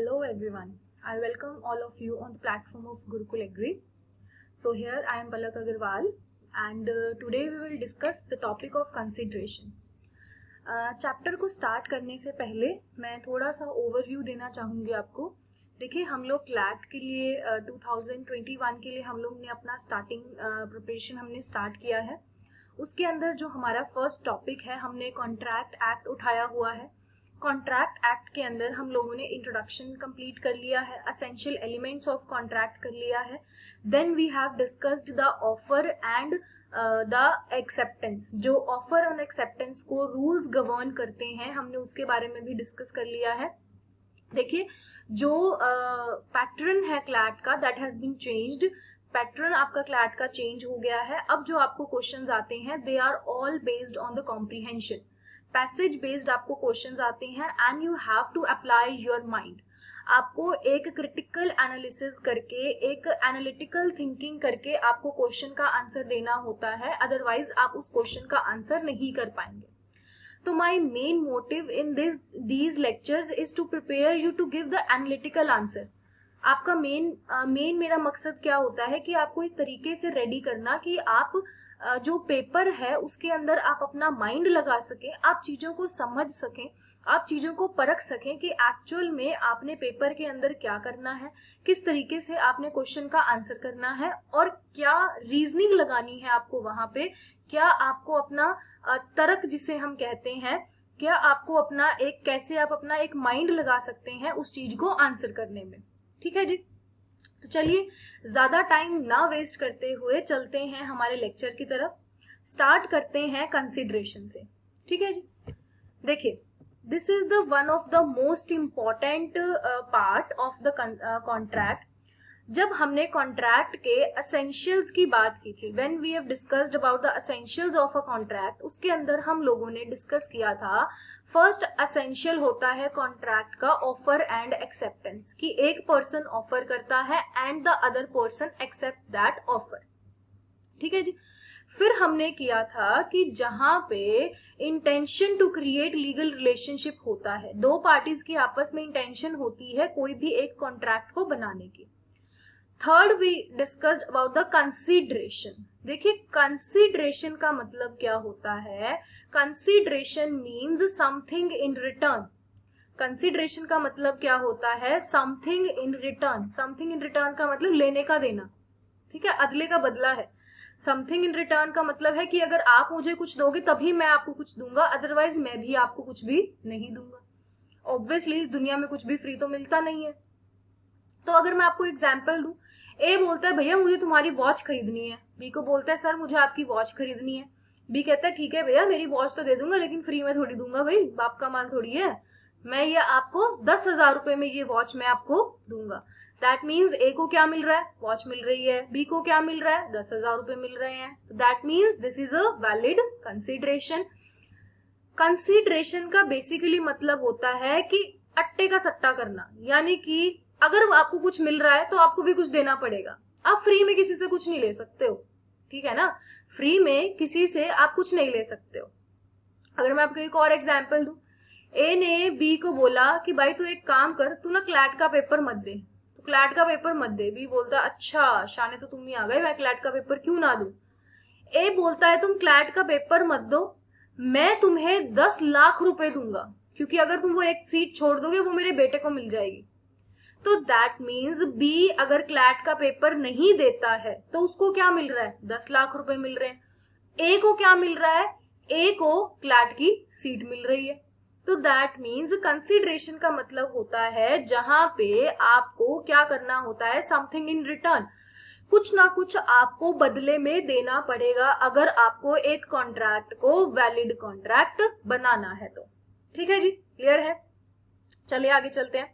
Hello everyone. I welcome all of you on the platform of Gurukul Agri. So here I am Palak Agarwal and today we will discuss the topic of consideration. Chapter को start करने से पहले मैं थोड़ा सा overview देना चाहूँगी आपको. देखिए हम लोग क्लैट के लिए 2021 के लिए हम लोग ने अपना स्टार्टिंग प्रिपरेशन हमने स्टार्ट किया है. उसके अंदर जो हमारा फर्स्ट टॉपिक है हमने कॉन्ट्रैक्ट एक्ट उठाया हुआ है. कॉन्ट्रैक्ट एक्ट के अंदर हम लोगों ने इंट्रोडक्शन कंप्लीट कर लिया है, असेंशियल एलिमेंट्स ऑफ कॉन्ट्रैक्ट कर लिया है. Then we have discussed the offer and the acceptance. जो ऑफर और एक्सेप्टेंस को रूल्स गवर्न करते हैं हमने उसके बारे में भी डिस्कस कर लिया है. देखिए जो पैटर्न है क्लैट का that has been changed. Pattern आपका क्लैट का चेंज हो गया है. अब जो आपको क्वेश्चंस आते हैं they are all based on the comprehension. Passage based आपको क्वेश्चंस आते हैं and you have to apply your mind. आपको एक क्रिटिकल एनालिसिस करके, एक एनालिटिकल थिंकिंग करके आपको क्वेश्चन का आंसर देना होता है, अदरवाइज आप उस क्वेश्चन का आंसर नहीं कर पाएंगे. तो my main motive in these lectures is to prepare you to give the analytical answer. आपका मेन मेरा मकसद क्या होता है कि आपको इस तरीके से रेडी करना कि आप जो पेपर है उसके अंदर आप अपना माइंड लगा सकें, आप चीजों को समझ सकें, आप चीजों को परख सकें कि एक्चुअल में आपने पेपर के अंदर क्या करना है, किस तरीके से आपने क्वेश्चन का आंसर करना है और क्या रीजनिंग लगानी है आपको वहां पे, क्या आपको अपना तर्क जिसे हम कहते हैं, क्या आपको अपना एक कैसे आप अपना एक माइंड लगा सकते हैं उस चीज को आंसर करने में. ठीक है जी. तो चलिए ज्यादा टाइम ना वेस्ट करते हुए चलते हैं हमारे लेक्चर की तरफ. स्टार्ट करते हैं कंसिडरेशन से. ठीक है जी. देखिए this is the one of the most important part of the contract. जब हमने कॉन्ट्रैक्ट के असेंशियल्स की बात की थी, when we have discussed about the essentials of a contract, उसके अंदर हम लोगों ने डिस्कस किया था फर्स्ट असेंशियल होता है कॉन्ट्रैक्ट का ऑफर एंड एक्सेप्टेंस, कि एक पर्सन ऑफर करता है and the other person accept that offer. ठीक है जी. फिर हमने किया था कि जहां पे intention to create legal relationship होता है, दो पार्टीज की आपस में इंटेंशन होती है कोई भी एक कॉन्ट्रैक्ट को बनाने की. Third we discussed about the consideration. देखिए कंसीडरेशन का मतलब क्या होता है. Consideration means something in return. Consideration का मतलब क्या होता है, something in return. Something in return का मतलब लेने का देना. ठीक है, अदले का बदला है. समथिंग इन रिटर्न का मतलब है कि अगर आप मुझे कुछ दोगे तभी मैं आपको कुछ दूंगा, अदरवाइज मैं भी आपको कुछ भी नहीं दूंगा. ऑब्वियसली दुनिया में कुछ भी फ्री तो मिलता नहीं है. तो अगर मैं आपको एग्जाम्पल दूं, ए बोलता है भैया मुझे तुम्हारी वॉच खरीदनी है. बी को बोलता है सर मुझे आपकी वॉच खरीदनी है. बी कहता है ठीक है भैया मेरी वॉच तो दे दूंगा लेकिन फ्री में थोड़ी दूंगा, भाई बाप का माल थोड़ी है, मैं ये आपको 10,000 रुपए में ये वॉच मैं आपको दूंगा. दैट मीन्स ए को क्या मिल रहा है, वॉच मिल रही है. बी को क्या मिल रहा है, 10,000 रुपए मिल रहे हैं. तो that means this is a valid consideration. Consideration का बेसिकली मतलब होता है कि अट्टे का सट्टा करना, यानी कि अगर आपको कुछ मिल रहा है तो आपको भी कुछ देना पड़ेगा. आप फ्री में किसी से कुछ नहीं ले सकते हो. ठीक है ना, फ्री में किसी से आप कुछ नहीं ले सकते हो. अगर मैं आपको एक और एग्जांपल दूं, ए ने बी को बोला कि भाई तू एक काम कर, तू ना क्लैट का पेपर मत दे. तो क्लैट का पेपर मत दे. बी बोलता अच्छा शाने तो तुम ही आ गए, मैं क्लैट का पेपर क्यों ना दूं. ए बोलता है तुम क्लैट का पेपर मत दो, मैं तुम्हें 10 लाख रुपए दूंगा, क्योंकि अगर तुम वो एक सीट छोड़ दोगे वो मेरे बेटे को मिल जाएगी. तो दैट मीन्स बी अगर क्लैट का पेपर नहीं देता है तो उसको क्या मिल रहा है, 10 लाख रुपए मिल रहे हैं. ए को क्या मिल रहा है, ए को क्लैट की सीट मिल रही है. तो दैट मीन्स कंसिडरेशन का मतलब होता है जहां पे आपको क्या करना होता है, समथिंग इन रिटर्न. कुछ ना कुछ आपको बदले में देना पड़ेगा अगर आपको एक कॉन्ट्रैक्ट को वैलिड कॉन्ट्रैक्ट बनाना है तो. ठीक है जी, क्लियर है. चलिए आगे चलते हैं.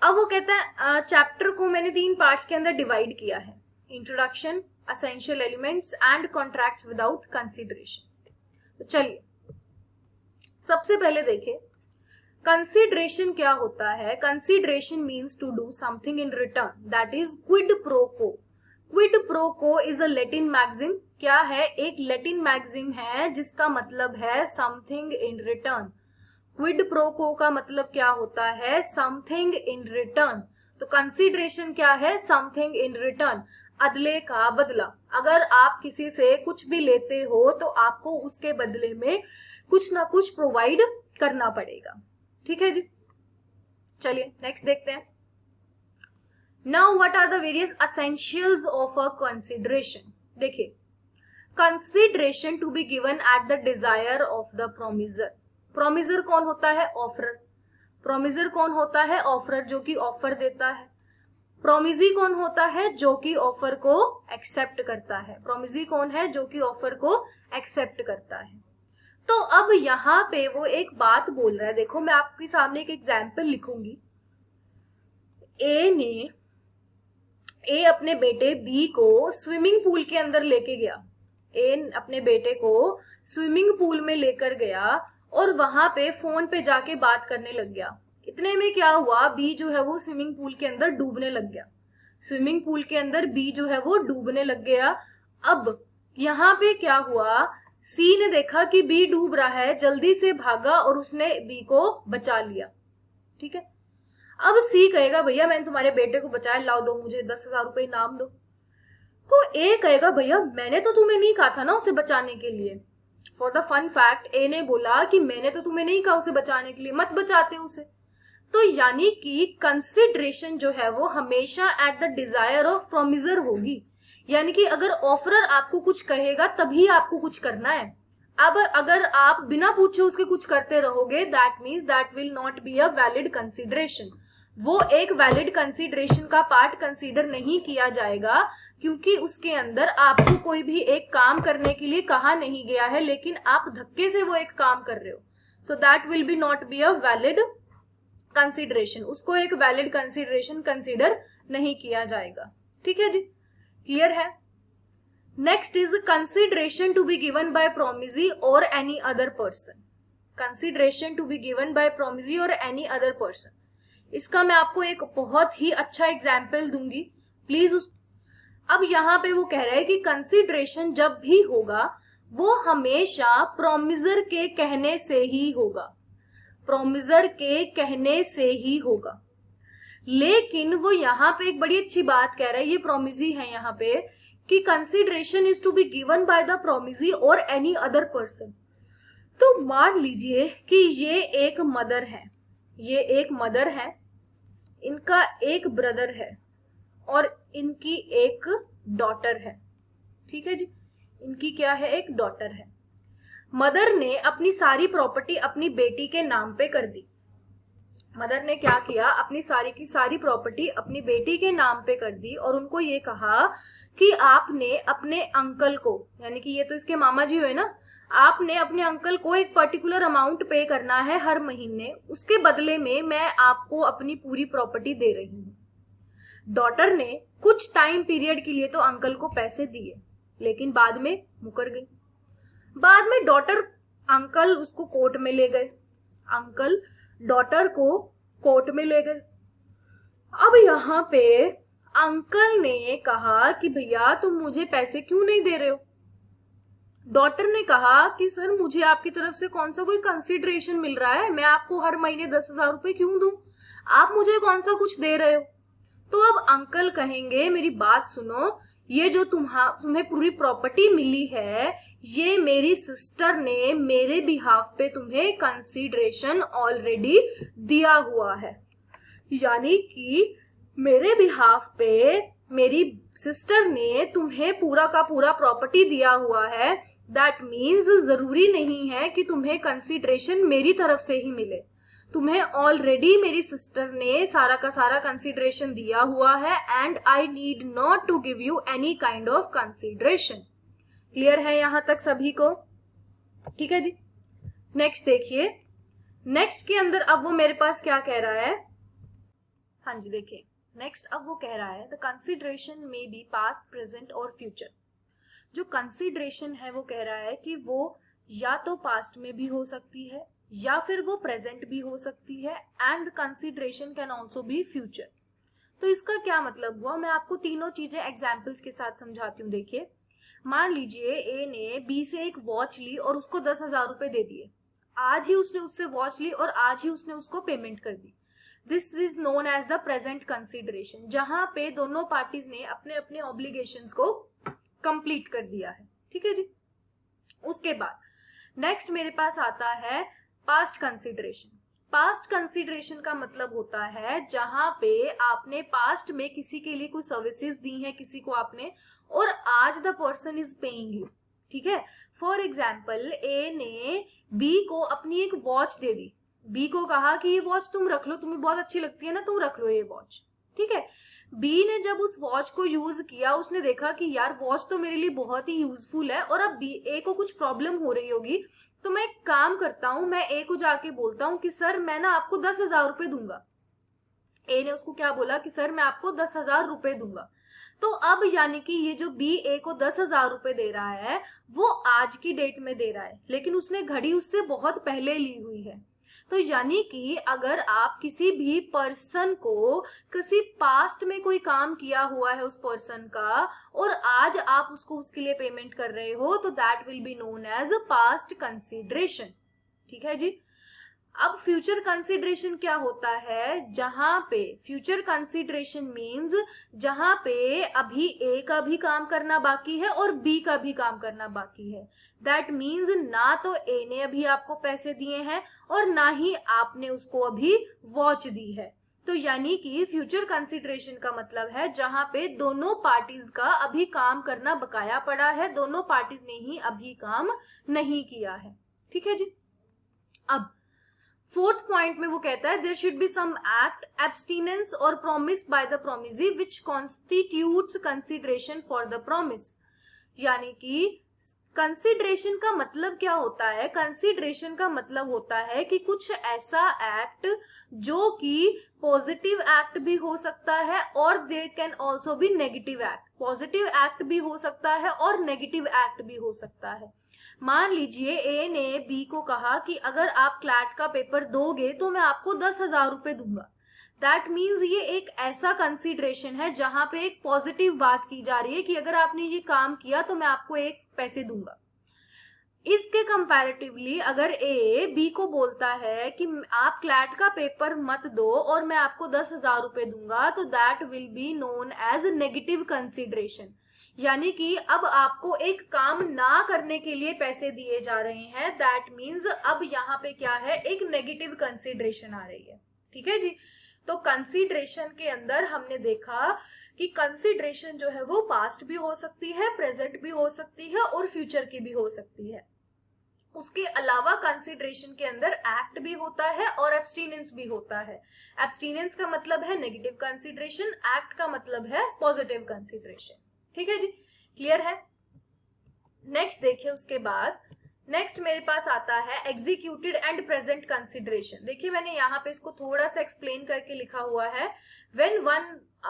अब वो कहता है चैप्टर को मैंने 3 पार्ट्स के अंदर डिवाइड किया है, introduction, essential elements and contracts without consideration. तो चलिए सबसे पहले देखिए कंसिडरेशन क्या होता है. Consideration means to do something in return, that is quid pro quo. Quid pro quo is a Latin maxim. क्या है, एक लैटिन मैक्सिम है जिसका मतलब है something in return. Quid pro quo का मतलब क्या होता है, समथिंग इन रिटर्न। तो कंसिडरेशन क्या है, समथिंग इन रिटर्न, अदले का बदला। अगर आप किसी से कुछ भी लेते हो तो आपको उसके बदले में कुछ ना कुछ प्रोवाइड करना पड़ेगा। ठीक है जी, चलिए नेक्स्ट देखते हैं। Now what are the various essentials of a consideration. देखिए, consideration to be given at the desire of the promisor. Promisor कौन होता है, ऑफरर। प्रोमिजर कौन होता है, ऑफरर, जो कि ऑफर देता है। प्रोमिजी कौन होता है, जो कि ऑफर को एक्सेप्ट करता है। प्रोमिजी कौन है, जो कि ऑफर को एक्सेप्ट करता है। तो अब यहाँ पे वो एक बात बोल रहा है, देखो मैं आपके सामने एक एग्जाम्पल लिखूंगी। ए अपने बेटे बी को स्विमिंग पूल के अंदर लेके गया। ए अपने बेटे को स्विमिंग पूल में लेकर गया और वहां पे फोन पे जाके बात करने लग गया। इतने में क्या हुआ, बी जो है वो स्विमिंग पूल के अंदर डूबने लग गया। स्विमिंग पूल के अंदर बी जो है वो डूबने लग गया। अब यहाँ पे क्या हुआ, सी ने देखा कि बी डूब रहा है, जल्दी से भागा और उसने बी को बचा लिया। ठीक है, अब सी कहेगा भैया मैंने तुम्हारे बेटे को बचाया, लाओ दो मुझे 10,000 रुपए इनाम दो। तो ए कहेगा भैया मैंने तो तुम्हें नहीं कहा था ना उसे बचाने के लिए। For the fun fact A ने बोला कि मैंने तो तुम्हें नहीं कहा उसे बचाने के लिए, मत बचाते उसे। तो यानी कि कंसिडरेशन जो है वो हमेशा एट द डिजायर ऑफ प्रोमिजर होगी। यानी कि अगर ऑफरर आपको कुछ कहेगा तभी आपको कुछ करना है। अब अगर आप बिना पूछे उसके कुछ करते रहोगे, that means that will not be a valid consideration. वो एक वैलिड कंसिडरेशन का पार्ट कंसीडर नहीं किया जाएगा, क्योंकि उसके अंदर आपको कोई भी एक काम करने के लिए कहा नहीं गया है, लेकिन आप धक्के से वो एक काम कर रहे हो। So that will B not be a valid consideration. उसको एक वैलिड कंसिडरेशन कंसीडर नहीं किया जाएगा। ठीक है जी, क्लियर है। Next is consideration to be given by promisee और any other person. Consideration to be given by promisee और एनी अदर पर्सन, इसका मैं आपको एक बहुत ही अच्छा एग्जाम्पल दूंगी, प्लीज उस। अब यहाँ पे वो कह रहा है कि कंसिडरेशन जब भी होगा वो हमेशा प्रोमिजर के कहने से ही होगा। प्रोमिजर के कहने से ही होगा। लेकिन वो यहाँ पे एक बड़ी अच्छी बात कह रहा है, ये प्रोमिजी है यहाँ पे, कि consideration is to be given by the promisee और एनी अदर पर्सन। तो मान लीजिए कि ये एक मदर है, ये एक मदर है, इनका एक ब्रदर है और इनकी एक डॉटर है। ठीक है जी, इनकी क्या है, एक डॉटर है। मदर ने अपनी सारी प्रॉपर्टी अपनी बेटी के नाम पे कर दी। मदर ने क्या किया, अपनी सारी की सारी प्रॉपर्टी अपनी बेटी के नाम पे कर दी और उनको ये कहा कि आपने अपने अंकल को, यानी कि ये तो इसके मामा जी हुए ना, आपने अपने अंकल को एक पर्टिकुलर अमाउंट पे करना है हर महीने, उसके बदले में मैं आपको अपनी पूरी प्रॉपर्टी दे रही हूँ। डॉटर ने कुछ टाइम पीरियड के लिए तो अंकल को पैसे दिए, लेकिन बाद में मुकर गई। बाद में डॉटर, अंकल उसको कोर्ट में ले गए, अंकल डॉटर को कोर्ट में ले गए। अब यहाँ पे अंकल ने कहा कि भैया तुम मुझे पैसे क्यों नहीं दे रहे हो। डॉटर ने कहा कि सर मुझे आपकी तरफ से कौन सा कोई कंसिडरेशन मिल रहा है, मैं आपको हर महीने 10,000 रुपए क्यों दूं, आप मुझे कौन सा कुछ दे रहे हो। तो अब अंकल कहेंगे मेरी बात सुनो, ये जो तुम्हें पूरी प्रॉपर्टी मिली है, ये मेरी सिस्टर ने मेरे बिहाफ पे तुम्हें कंसिडरेशन ऑलरेडी दिया हुआ है। यानी कि मेरे बिहाफ पे मेरी सिस्टर ने तुम्हें पूरा का पूरा प्रॉपर्टी दिया हुआ है। दैट मीन्स जरूरी नहीं है कि तुम्हें कंसिडरेशन मेरी तरफ से ही मिले, तुम्हें ऑलरेडी मेरी सिस्टर ने सारा का सारा कंसिडरेशन दिया हुआ है and I need not to give you any kind of consideration. Clear है यहाँ तक सभी को? ठीक है जी, नेक्स्ट देखिए। नेक्स्ट के अंदर अब वो मेरे पास क्या कह रहा है, हाँ जी देखिए, नेक्स्ट अब वो कह रहा है the consideration may be past, present और फ्यूचर। जो कंसिडरेशन है वो कह रहा है कि वो या तो पास्ट में भी हो सकती है या फिर वो प्रेजेंट भी हो सकती है, and consideration can also B future. तो इसका क्या मतलब हुआ, मैं आपको तीनों चीजें एग्जाम्पल्स के साथ समझाती हूँ। देखिए, मान लीजिए ए ने बी से एक वॉच ली और उसको 10,000 रुपए दे दिए। आज ही उसने उससे वॉच ली और आज ही उसने उसको पेमेंट कर दी। This is known as the present consideration, जहां पे दोनों पार्टीज ने अपने अपने ऑब्लिगेशंस को कंप्लीट कर दिया है। ठीक है जी। उसके बाद नेक्स्ट मेरे पास आता है पास्ट कंसिडरेशन। पास्ट कंसिडरेशन का मतलब होता है जहां पे आपने पास्ट में किसी के लिए कुछ सर्विसेज दी हैं किसी को आपने, और आज the person is paying you. ठीक है। फॉर एग्जाम्पल ए ने बी को अपनी एक वॉच दे दी, बी को कहा कि ये वॉच तुम रख लो, तुम्हें बहुत अच्छी लगती है ना, तुम रख लो ये वॉच। ठीक है। बी ने जब उस वॉच को यूज किया, उसने देखा कि यार वॉच तो मेरे लिए बहुत ही यूजफुल है, और अब बी ए को कुछ प्रॉब्लम हो रही होगी, तो मैं एक काम करता हूं, मैं ए को जाके बोलता हूं कि सर मैं ना आपको 10,000 रुपए दूंगा। ए ने उसको क्या बोला कि सर मैं आपको 10,000 रुपए दूंगा। तो अब यानी कि ये जो बी ए को 10,000 रुपए दे रहा है वो आज की डेट में दे रहा है, लेकिन उसने घड़ी उससे बहुत पहले ली हुई है। तो यानी कि अगर आप किसी भी पर्सन को किसी पास्ट में कोई काम किया हुआ है उस पर्सन का, और आज आप उसको उसके लिए पेमेंट कर रहे हो, तो that will be known as past consideration. ठीक है जी। अब फ्यूचर कंसिडरेशन क्या होता है, जहां पे फ्यूचर कंसिडरेशन मींस जहां पे अभी ए का भी काम करना बाकी है और बी का भी काम करना बाकी है। दैट मींस ना तो ए ने अभी आपको पैसे दिए हैं और ना ही आपने उसको अभी वॉच दी है। तो यानी कि फ्यूचर कंसिडरेशन का मतलब है जहां पे दोनों पार्टीज का अभी काम करना बकाया पड़ा है, दोनों पार्टीज ने ही अभी काम नहीं किया है। ठीक है जी। अब फोर्थ पॉइंट में वो कहता है there should be some act, abstinence और promise by the promisee which constitutes consideration for the promise. यानी कि कंसिडरेशन का मतलब क्या होता है, कंसिडरेशन का मतलब होता है कि कुछ ऐसा एक्ट जो कि पॉजिटिव एक्ट भी हो सकता है और there can also be negative act. Positive act भी हो सकता है और नेगेटिव एक्ट भी हो सकता है। मान लीजिए ए ने बी को कहा कि अगर आप क्लैट का पेपर दोगे तो मैं आपको 10,000 रुपए दूंगा। दैट मीन्स ये एक ऐसा कंसिडरेशन है जहां पे एक पॉजिटिव बात की जा रही है कि अगर आपने ये काम किया तो मैं आपको एक पैसे दूंगा। इसके कंपैरेटिवली अगर ए बी को बोलता है कि आप क्लैट का पेपर मत दो और मैं आपको 10,000 रुपए दूंगा, तो that will be known as negative consideration. यानी कि अब आपको एक काम ना करने के लिए पैसे दिए जा रहे हैं। दैट मीन्स अब यहाँ पे क्या है, एक नेगेटिव कंसिडरेशन आ रही है। ठीक है जी। तो कंसिडरेशन के अंदर हमने देखा कि कंसिडरेशन जो है वो पास्ट भी हो सकती है, प्रेजेंट भी हो सकती है और फ्यूचर की भी हो सकती है। उसके अलावा कंसिडरेशन के अंदर एक्ट भी होता है और एब्सटीनेंस भी होता है। एब्सटीनेंस का मतलब है नेगेटिव कंसिडरेशन, एक्ट का मतलब है पॉजिटिव कंसिडरेशन। ठीक है जी, क्लियर है। नेक्स्ट देखिए, उसके बाद नेक्स्ट मेरे पास आता है एग्जीक्यूटेड एंड प्रेजेंट कंसिडरेशन। देखिए मैंने यहाँ पे इसको थोड़ा सा एक्सप्लेन करके लिखा हुआ है। When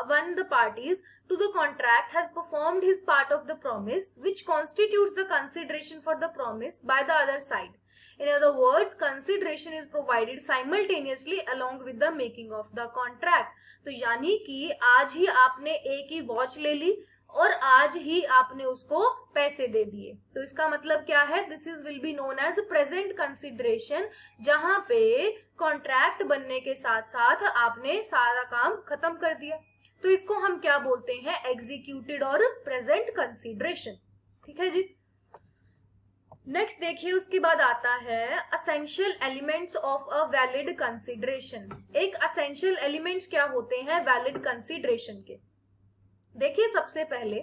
one the parties to the contract has performed his part of the promise which constitutes the consideration for the promise by the other side. In other words, consideration is provided simultaneously along with the making of the contract. तो यानी कि आज ही आपने ए की watch ले ली और आज ही आपने उसको पैसे दे दिए, तो इसका मतलब क्या है, this is will be known as present consideration, जहां पे कॉन्ट्रैक्ट बनने के साथ साथ आपने सारा काम खत्म कर दिया। तो इसको हम क्या बोलते हैं, एग्जीक्यूटेड और प्रेजेंट कंसिडरेशन। ठीक है जी। नेक्स्ट देखिए, उसके बाद आता है essential elements of a valid consideration. एक असेंशियल एलिमेंट्स क्या होते हैं वैलिड कंसिडरेशन के। देखिए सबसे पहले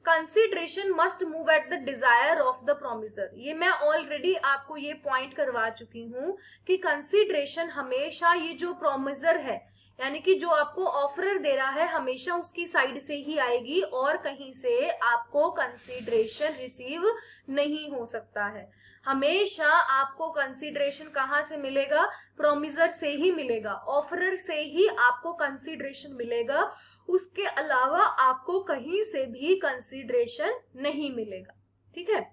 consideration must move at the desire of the promisor. ये मैं ऑलरेडी आपको ये पॉइंट करवा चुकी हूं कि कंसिडरेशन हमेशा ये जो प्रोमिसर है यानी कि जो आपको ऑफरर दे रहा है हमेशा उसकी साइड से ही आएगी और कहीं से आपको कंसिडरेशन रिसीव नहीं हो सकता है। हमेशा आपको कंसिडरेशन कहाँ से मिलेगा, प्रोमिसर से ही मिलेगा, ऑफरर से ही आपको कंसिडरेशन मिलेगा। उसके अलावा आपको कहीं से भी कंसिडरेशन नहीं मिलेगा। ठीक है।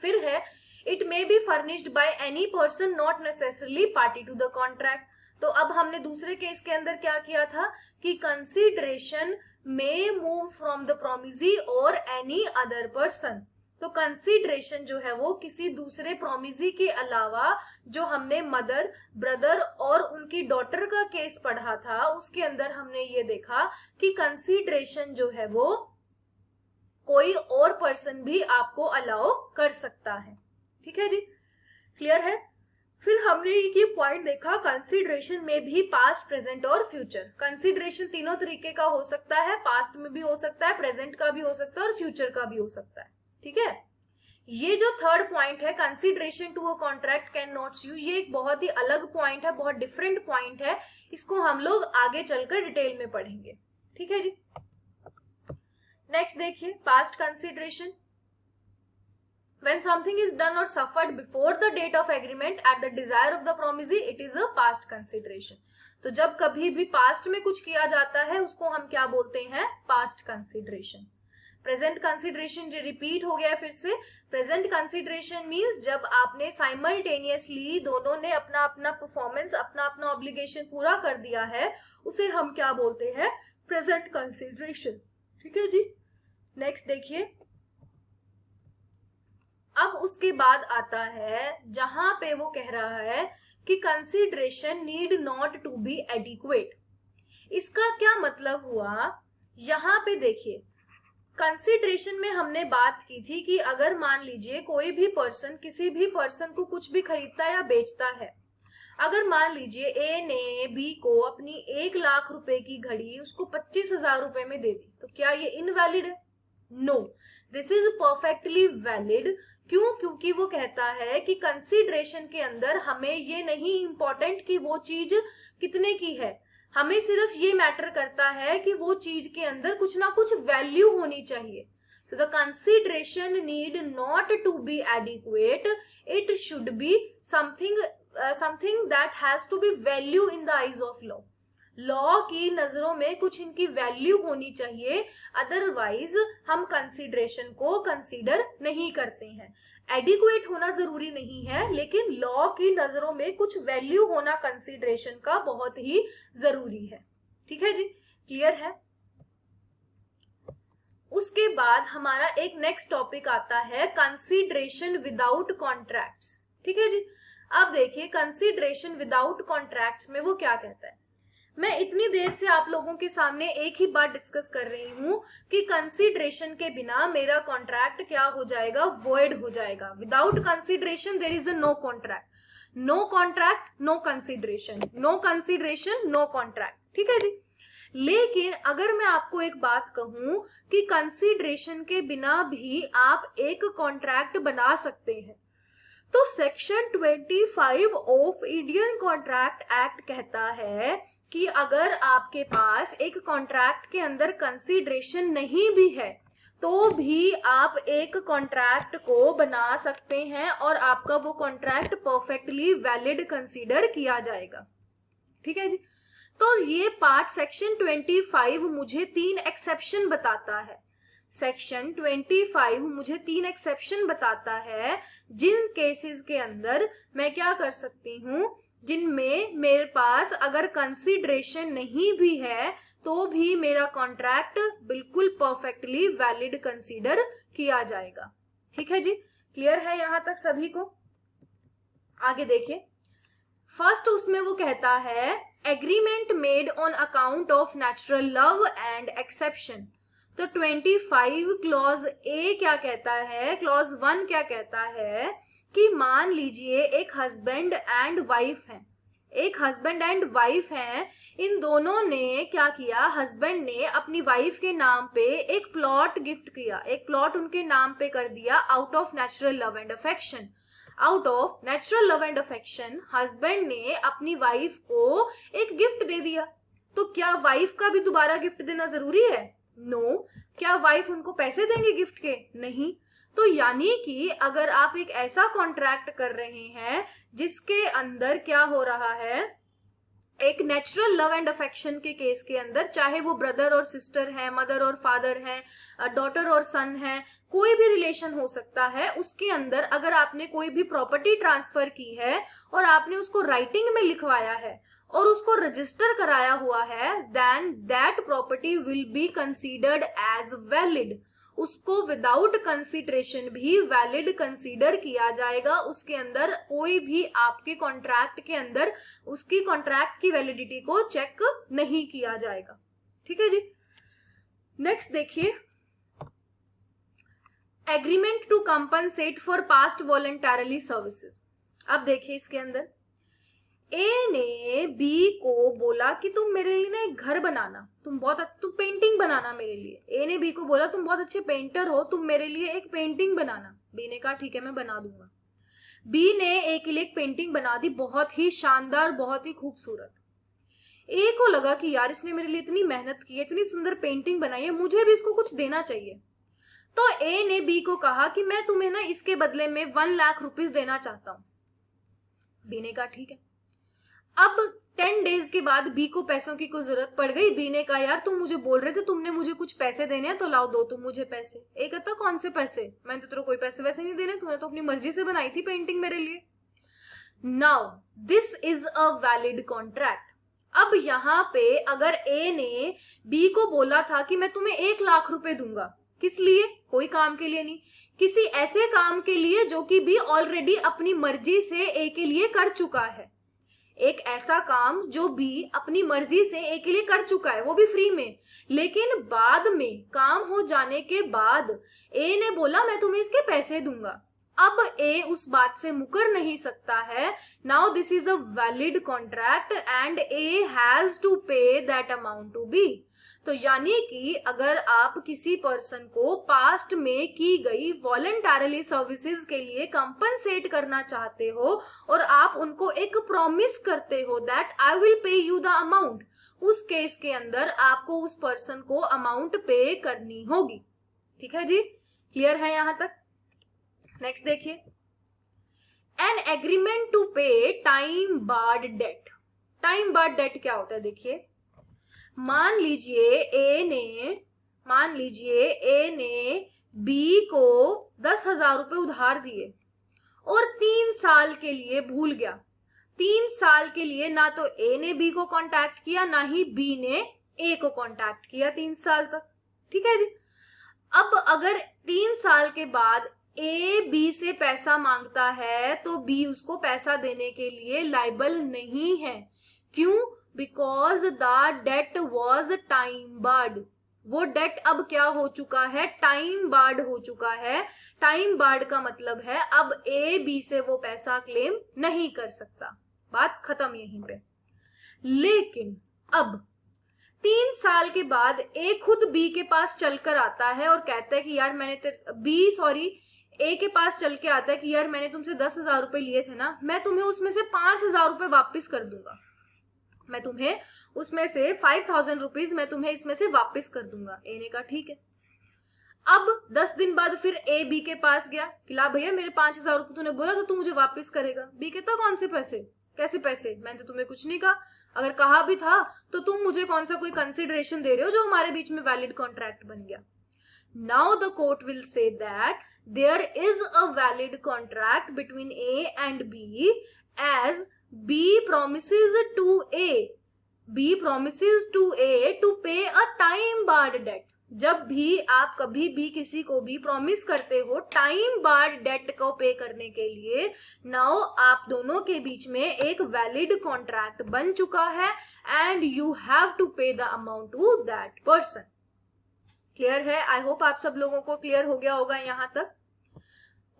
फिर है it may be furnished by any person not necessarily party to the contract. तो अब हमने दूसरे केस के अंदर क्या किया था कि consideration may move from the promisee और एनी अदर पर्सन। तो कंसीडरेशन जो है वो किसी दूसरे प्रोमिसी के अलावा, जो हमने मदर, ब्रदर और उनकी डॉटर का केस पढ़ा था उसके अंदर हमने ये देखा कि कंसीडरेशन जो है वो कोई और पर्सन भी आपको अलाउ कर सकता है। ठीक है जी, क्लियर है। फिर हमने ये पॉइंट देखा कंसीडरेशन में भी पास्ट, प्रेजेंट और फ्यूचर। कंसीडरेशन तीनों तरीके का हो सकता है, पास्ट में भी हो सकता है, प्रेजेंट का भी हो सकता है और फ्यूचर का भी हो सकता है। ठीक है, ये जो थर्ड पॉइंट है consideration to a contract can not sue, ये एक बहुत ही अलग पॉइंट है, बहुत डिफरेंट पॉइंट है। इसको हम लोग आगे चलकर डिटेल में पढ़ेंगे। ठीक है जी, नेक्स्ट देखिए past consideration. When something is done or suffered before the date of agreement at the desire of the promisee, it is a past consideration. तो जब कभी भी पास्ट में कुछ किया जाता है उसको हम क्या बोलते हैं, पास्ट कंसिडरेशन। प्रेजेंट कंसिडरेशन जो रिपीट हो गया फिर से, प्रेजेंट कंसिडरेशन मीन्स जब आपने साइमल्टेनियसली दोनों ने अपना अपना परफॉर्मेंस, अपना अपना ऑब्लिगेशन पूरा कर दिया है, उसे हम क्या बोलते हैं, प्रेजेंट कंसिडरेशन। ठीक है जी, नेक्स्ट देखिए। अब उसके बाद आता है जहां पे वो कह रहा है कि consideration need not to be adequate. इसका क्या मतलब हुआ, यहां पे देखिए कंसीडरेशन में हमने बात की थी कि अगर मान लीजिए कोई भी पर्सन किसी भी पर्सन को कुछ भी खरीदता है या बेचता है, अगर मान लीजिए ए ने बी को अपनी 1 लाख रुपए की घड़ी उसको 25,000 रुपए में दे दी, तो क्या ये इनवैलिड है? No, this is perfectly valid. क्यों? क्योंकि वो कहता है कि कंसीडरेशन के अंदर हमें ये नहीं इम्पोर्टेंट कि वो चीज कितने की है, हमें सिर्फ ये मैटर करता है कि वो चीज के अंदर कुछ ना कुछ वैल्यू होनी चाहिए। तो the consideration need not to be adequate, it should be something that has to be value in the eyes of law. Law की नजरों में कुछ इनकी वैल्यू होनी चाहिए, अदरवाइज हम कंसीडरेशन को कंसीडर नहीं करते हैं। एडिक्वेट होना जरूरी नहीं है, लेकिन लॉ की नजरों में कुछ वैल्यू होना कंसीडरेशन का बहुत ही जरूरी है। ठीक है जी, क्लियर है। उसके बाद हमारा एक नेक्स्ट टॉपिक आता है कंसीडरेशन विदाउट कॉन्ट्रैक्ट्स। ठीक है जी, अब देखिए कंसीडरेशन विदाउट कॉन्ट्रैक्ट्स में वो क्या कहता है। मैं इतनी देर से आप लोगों के सामने एक ही बात डिस्कस कर रही हूं कि कंसीडरेशन के बिना मेरा कॉन्ट्रैक्ट क्या हो जाएगा, वॉइड हो जाएगा। Without consideration there is a no contract, no contract no consideration, no consideration no contract. ठीक है जी, लेकिन अगर मैं आपको एक बात कहूं कि कंसीडरेशन के बिना भी आप एक कॉन्ट्रैक्ट बना सकते हैं, तो section 25 of Indian contract act कहता है कि अगर आपके पास एक कॉन्ट्रैक्ट के अंदर कंसीडरेशन नहीं भी है तो भी आप एक कॉन्ट्रैक्ट को बना सकते हैं और आपका वो कॉन्ट्रैक्ट परफेक्टली वैलिड कंसीडर किया जाएगा। ठीक है जी, तो ये पार्ट सेक्शन 25 मुझे 3 एक्सेप्शन बताता है। सेक्शन 25 मुझे 3 एक्सेप्शन बताता है जिन केसेस के अंदर मैं क्या कर सकती हूँ, जिनमें मेरे पास अगर कंसीडरेशन नहीं भी है तो भी मेरा कॉन्ट्रैक्ट बिल्कुल परफेक्टली वैलिड कंसीडर किया जाएगा। ठीक है जी, क्लियर है यहां तक सभी को। आगे देखिए, फर्स्ट उसमें वो कहता है agreement made on account of natural love and exception. तो 25 क्लॉज ए क्या कहता है, क्लॉज 1 क्या कहता है कि मान लीजिए एक हस्बैंड एंड वाइफ है, एक हस्बैंड एंड वाइफ हैं, इन दोनों ने क्या किया, हस्बैंड ने अपनी वाइफ के नाम पे एक प्लॉट गिफ्ट किया, एक प्लॉट उनके नाम पे कर दिया out of natural love and affection. Out of natural love and affection husband ने अपनी वाइफ को एक गिफ्ट दे दिया, तो क्या वाइफ का भी दोबारा गिफ्ट देना जरूरी है? नो। क्या वाइफ उनको पैसे देंगे गिफ्ट के? नहीं। तो यानी कि अगर आप एक ऐसा कॉन्ट्रैक्ट कर रहे हैं जिसके अंदर क्या हो रहा है, एक नेचुरल लव एंड अफेक्शन के केस के अंदर, चाहे वो ब्रदर और सिस्टर है, मदर और फादर है, डॉटर और सन है, कोई भी रिलेशन हो सकता है, उसके अंदर अगर आपने कोई भी प्रॉपर्टी ट्रांसफर की है और आपने उसको राइटिंग में लिखवाया है और उसको रजिस्टर कराया हुआ है, then that property will be considered as valid. उसको विदाउट कंसिडरेशन भी वैलिड कंसीडर किया जाएगा। उसके अंदर कोई भी आपके कॉन्ट्रैक्ट के अंदर उसकी कॉन्ट्रैक्ट की वैलिडिटी को चेक नहीं किया जाएगा। ठीक है जी। नेक्स्ट देखिए, agreement to compensate for past voluntarily services. अब देखिए इसके अंदर ए ने बी को बोला कि तुम मेरे लिए ना एक घर बनाना, तुम पेंटिंग बनाना मेरे लिए। ए ने बी को बोला तुम बहुत अच्छे पेंटर हो, तुम मेरे लिए एक पेंटिंग बनाना। बी ने कहा ठीक है मैं बना दूंगा। बी ने ए के लिए एक पेंटिंग बना दी, बहुत ही शानदार, बहुत ही खूबसूरत। ए को लगा कि यार इसने मेरे लिए इतनी मेहनत की है, इतनी सुंदर पेंटिंग बनाई है, मुझे भी इसको कुछ देना चाहिए। तो ए ने बी को कहा कि मैं तुम्हें ना इसके बदले में 1 लाख रुपीस देना चाहता हूं। बी ने कहा ठीक है। अब 10 डेज के बाद बी को पैसों की कुछ जरूरत पड़ गई। बी ने कहा यार तुम मुझे बोल रहे थे तुमने मुझे कुछ पैसे देने हैं, तो लाओ दो तुम मुझे पैसे। ए कहता कौन से पैसे, मैंने तो तेरे कोई पैसे वैसे नहीं देने, तुमने तो अपनी मर्जी से बनाई थी पेंटिंग मेरे लिए। Now this is a valid contract. अब यहाँ पे अगर ए ने बी को बोला था कि मैं तुम्हें 1 लाख रुपए दूंगा, किस लिए, कोई काम के लिए नहीं, किसी ऐसे काम के लिए जो कि बी ऑलरेडी अपनी मर्जी से ए के लिए कर चुका है। एक ऐसा काम जो बी अपनी मर्जी से ए के लिए कर चुका है, वो भी फ्री में, लेकिन बाद में काम हो जाने के बाद ए ने बोला मैं तुम्हें इसके पैसे दूंगा। अब ए उस बात से मुकर नहीं सकता है। Now this is a valid contract and A has to pay that amount to be. तो यानी कि अगर आप किसी पर्सन को पास्ट में की गई वॉलंटरली सर्विसेज के लिए कंपनसेट करना चाहते हो और आप उनको एक प्रॉमिस करते हो that I will pay you the amount, उस केस के अंदर आपको उस पर्सन को अमाउंट पे करनी होगी। ठीक है जी, क्लियर है यहां तक। नेक्स्ट देखिए, an agreement to pay time barred debt. Time barred debt क्या होता है देखिए, मान लीजिए ए ने बी को 10,000 रुपए उधार दिए और 3 साल के लिए भूल गया। 3 साल के लिए ना तो ए ने बी को कांटेक्ट किया, ना ही बी ने ए को कांटेक्ट किया 3 साल तक। ठीक है जी। अब अगर 3 साल के बाद ए बी से पैसा मांगता है तो बी उसको पैसा देने के लिए लायबल नहीं है। क्यों? Because the debt was time barred. वो डेट अब क्या हो चुका है, टाइम बार्ड हो चुका है। टाइम बार्ड का मतलब है अब ए बी से वो पैसा क्लेम नहीं कर सकता। बात खत्म यहीं पे। लेकिन अब 3 साल के बाद ए खुद बी के पास चलकर आता है और कहता है कि यार ए के पास चल के आता है कि यार मैंने तुमसे 10,000 रुपए लिए थे ना, मैं तुम्हें उसमें से 5,000 रुपए वापिस कर दूंगा। मैं तुम्हें उसमें से 5,000 रुपीज मैं तुम्हें इसमें से वापस कर दूंगा। ए ने कहा ठीक है। अब 10 दिन बाद फिर ए बी के पास गया कि ला भैया मेरे 5,000 रुपए तूने बोला तो तू मुझे वापस करेगा। बी कहता कौन से पैसे, कैसे पैसे, मैंने तो तुम्हें कुछ नहीं कहा, अगर कहा भी था तो तुम मुझे कौन सा कोई कंसिडरेशन दे रहे हो जो हमारे बीच में वैलिड कॉन्ट्रैक्ट बन गया। Now the court will say that there is a valid contract between A and B as B promises to A to pay a time barred debt। जब भी आप कभी भी किसी को भी प्रॉमिस करते हो टाइम बार्ड डेट को पे करने के लिए, नाउ आप दोनों के बीच में एक वैलिड कॉन्ट्रैक्ट बन चुका है and you have to pay the amount to that person. Clear है? आई होप आप सब लोगों को क्लियर हो गया होगा यहां तक।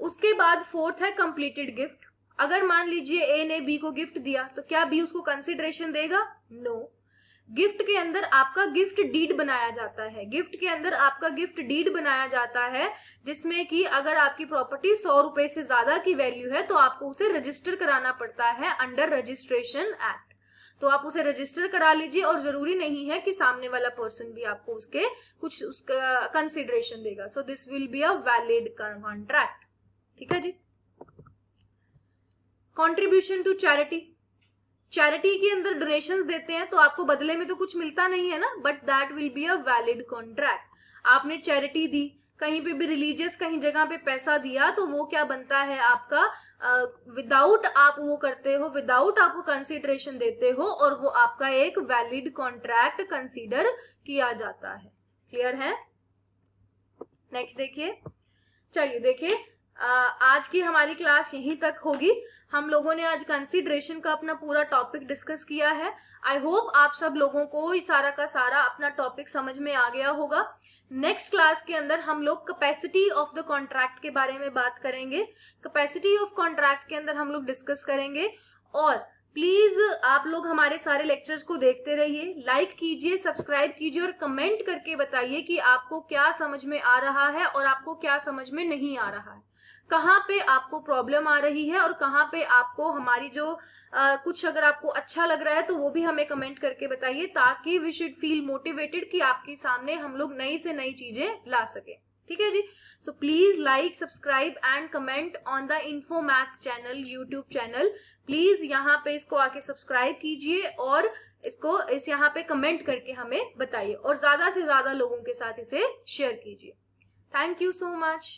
उसके बाद फोर्थ है कंप्लीटेड गिफ्ट। अगर मान लीजिए ए ने बी को गिफ्ट दिया तो क्या बी उसको कंसिडरेशन देगा? नो। गिफ्ट के अंदर आपका गिफ्ट डीड बनाया जाता है। गिफ्ट के अंदर आपका गिफ्ट डीड बनाया जाता है जिसमें कि अगर आपकी प्रॉपर्टी 100 रुपए से ज्यादा की वैल्यू है तो आपको उसे रजिस्टर कराना पड़ता है अंडर रजिस्ट्रेशन एक्ट। तो आप उसे रजिस्टर करा लीजिए और जरूरी नहीं है कि सामने वाला पर्सन भी आपको उसके कुछ उसका कंसिडरेशन देगा। So this will be a valid contract. ठीक है जी। Contribution to charity. चैरिटी के अंदर डोनेशंस देते हैं तो आपको बदले में तो कुछ मिलता नहीं है ना, but that will be a valid contract. आपने चैरिटी दी, कहीं पे भी रिलीजियस कहीं जगह पे पैसा दिया तो वो क्या बनता है आपका, विदाउट आप वो करते हो, विदाउट आप वो कंसिडरेशन देते हो और वो आपका एक वैलिड कॉन्ट्रैक्ट कंसीडर किया जाता है। क्लियर है? नेक्स्ट देखिए, चलिए देखिए, आज की हमारी क्लास यहीं तक होगी। हम लोगों ने आज कंसीडरेशन का अपना पूरा टॉपिक डिस्कस किया है। आई होप आप सब लोगों को सारा का सारा अपना टॉपिक समझ में आ गया होगा। नेक्स्ट क्लास के अंदर हम लोग कैपेसिटी ऑफ द कॉन्ट्रैक्ट के बारे में बात करेंगे। कैपेसिटी ऑफ कॉन्ट्रैक्ट के अंदर हम लोग डिस्कस करेंगे। और प्लीज आप लोग हमारे सारे लेक्चर्स को देखते रहिए, लाइक कीजिए, सब्सक्राइब कीजिए और कमेंट करके बताइए कि आपको क्या समझ में आ रहा है और आपको क्या समझ में नहीं आ रहा है, कहाँ पे आपको प्रॉब्लम आ रही है और कहाँ पे आपको हमारी जो कुछ अगर आपको अच्छा लग रहा है तो वो भी हमें कमेंट करके बताइए, ताकि वी शुड फील मोटिवेटेड कि आपके सामने हम लोग नई से नई चीजें ला सके। ठीक है जी। So please like, subscribe and comment on the info maths channel, YouTube channel. Please यहाँ पे इसको आके सब्सक्राइब कीजिए और इसको यहाँ पे कमेंट करके हमें बताइए और ज्यादा से ज्यादा लोगों के साथ इसे शेयर कीजिए। Thank you so much.